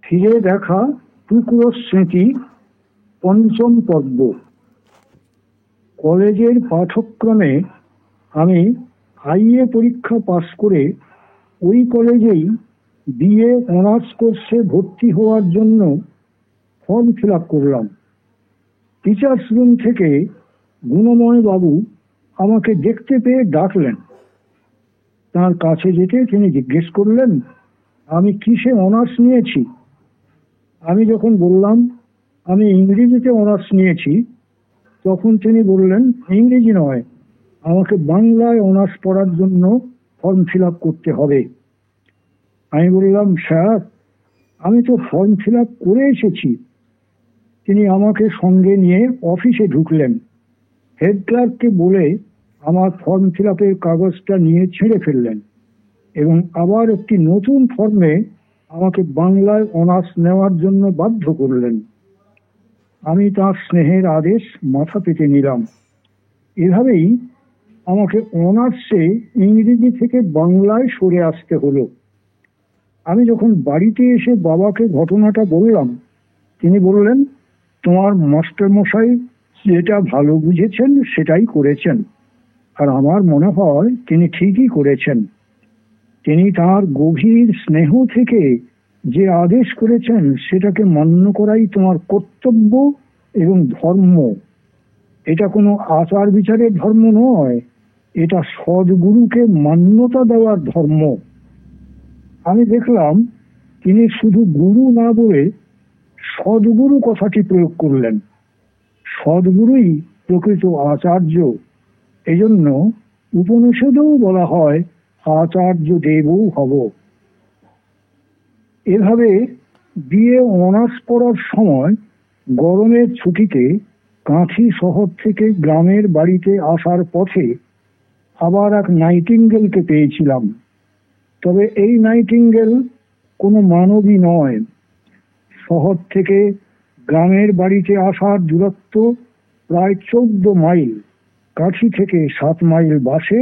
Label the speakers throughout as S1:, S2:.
S1: ফিরে দেখা টুকরো স্মৃতি, পঞ্চম পর্ব। কলেজের পাঠক্রমে আমি আইএ পরীক্ষা পাশ করে ওই কলেজেই বিএ অনার্স কোর্সে ভর্তি হওয়ার জন্য ফর্ম ফিল আপ করলাম। টিচার্স রুম থেকে গুণময় বাবু আমাকে দেখতে পেয়ে ডাকলেন। তার কাছে যেতে তিনি জিজ্ঞেস করলেন, আমি কিসে অনার্স নিয়েছি। আমি যখন বললাম আমি ইংরেজিতে অনার্স নিয়েছি, তখন তিনি বললেন, ইংরেজি নয়, আমাকে বাংলায় অনার্স পড়ার জন্য ফর্ম ফিল আপ করতে হবে। আমি বললাম, স্যার আমি তো ফর্ম ফিল আপ করে এসেছি। তিনি আমাকে সঙ্গে নিয়ে অফিসে ঢুকলেন। হেড ক্লার্ককে বলে আমার ফর্ম ফিল আপের কাগজটা নিয়ে ছিঁড়ে ফেললেন এবং আবার একটি নতুন ফর্মে আমাকে বাংলায় অনার্স নেওয়ার জন্য বাধ্য করলেন। আমি তার স্নেহের আদেশ মাথা পেতে নিলাম। এভাবেই আমাকে অনার্সে ইংরেজি থেকে বাংলায় সরে আসতে হলো। আমি যখন বাড়িতে এসে বাবাকে ঘটনাটা বললাম, তিনি বললেন, তোমার মাস্টারমশাই যেটা ভালো বুঝেছেন সেটাই করেছেন, আর আমার মনে হয় তিনি ঠিকই করেছেন। তিনি তার গভীর স্নেহ থেকে যে আদেশ করেছেন সেটাকে মান্য করাই তোমার কর্তব্য এবং ধর্ম। এটা কোনো আচার বিচারের ধর্ম নয়, এটা সদ্গুরুকে মান্যতা দেওয়ার ধর্ম। আমি দেখলাম তিনি শুধু গুরু না বলে সদ্গুরু কথাটি প্রয়োগ করলেন। সদ্গুরুই প্রকৃত আচার্য। এজন্য উপনিষদেও বলা হয়, আচার্য দেবও হব। এভাবে বিএ অনার্স পড়ার সময় গরমের ছুটিতে কাঁথি শহর থেকে গ্রামের বাড়িতে আসার পথে আবার এক নাইটিঙ্গেলকে পেয়েছিলাম। তবে এই নাইটিঙ্গেল কোনো মানবী নয়। শহর থেকে গ্রামের বাড়িতে আসার দূরত্ব প্রায় 14 মাইল। কাঁথি থেকে 7 মাইল বাসে,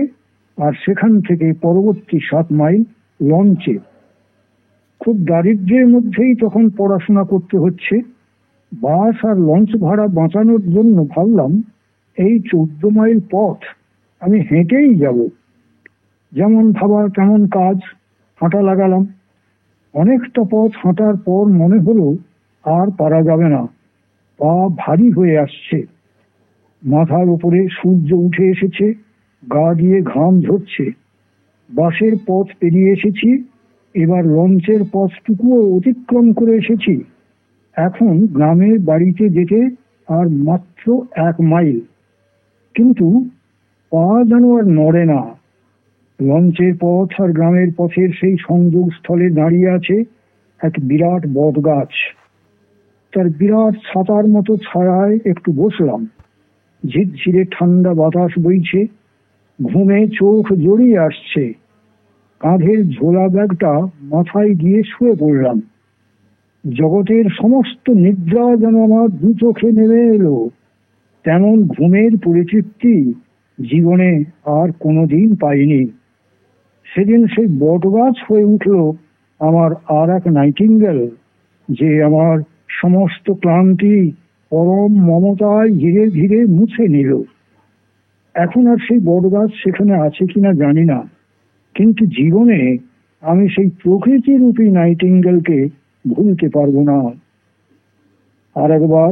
S1: আর সেখান থেকে পরবর্তী 7 মাইল লঞ্চে। খুব দারিদ্র্যের মধ্যেই তখন পড়াশোনা করতে হচ্ছে। বাস আর লঞ্চ ভাড়া বাঁচানোর জন্য ভাবলাম এই 14 মাইল পথ আমি হেঁটেই যাব। যেমন ভাবা তেমন কাজ, হাঁটা লাগালাম। অনেকটা পথ হাঁটার পর মনে হলো আর পারা যাবে না, পা ভারী হয়ে আসছে। মাথার উপরে সূর্য উঠে এসেছে, গা দিয়ে ঘাম ঝরছে। বাসের পথ পেরিয়ে এসেছি, এবার লঞ্চের পথটুকুও অতিক্রম করে এসেছি। এখন গ্রামের বাড়িতে যেতে আর মাত্র 1 মাইল, কিন্তু পা যেন আর নড়ে না। লঞ্চের পথ আর গ্রামের পথের সেই সংযোগ স্থলে দাঁড়িয়ে আছে এক বিরাট বট গাছ। তার বিরাট ছাতার মতো ছায়ায় একটু বসলাম। ঝিরঝিরে ঠান্ডা বাতাস বইছে, ঘুমে চোখ জড়িয়ে আসছে। কাঁধের ঝোলা ব্যাগটা মাথায় দিয়ে শুয়ে পড়লাম। জগতের সমস্ত নিদ্রা যেন আমার দু চোখে নেমে এলো। তেমন ঘুমের পরিতৃপ্তি জীবনে আর কোনোদিন পাইনি। সেদিন সেই বটগাছ হয়ে উঠল আমার আর এক নাইটিঙ্গেল, যে আমার সমস্ত ক্লান্তি পরম মমতায় ধীরে ধীরে মুছে নিল। এখন আর সেই বটগাছ সেখানে আছে কিনা জানি না, কিন্তু জীবনে আমি সেই প্রকৃতিরূপী নাইটিঙ্গেলকে ভুলতে পারবো না। আর একবার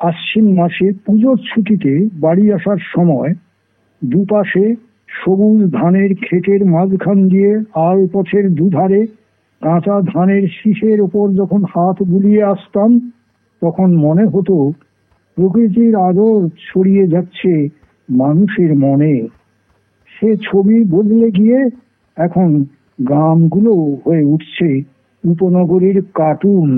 S1: আশ্বিন মাসে পুজোর ছুটিতে বাড়ি আসার সময় দুপাশে সবুজ ধানের ক্ষেতের মাঝখান দিয়ে আল পথের দুধারে কাঁচা ধানের শীষের ওপর যখন হাত বুলিয়ে আসতাম, তখন মনে হতো প্রকৃতির আদর ছড়িয়ে যাচ্ছে মানুষের মনে। সে ছবি বদলে গিয়ে এখন গ্রামগুলো হয়ে উঠছে উপনগরীর কার্টুন।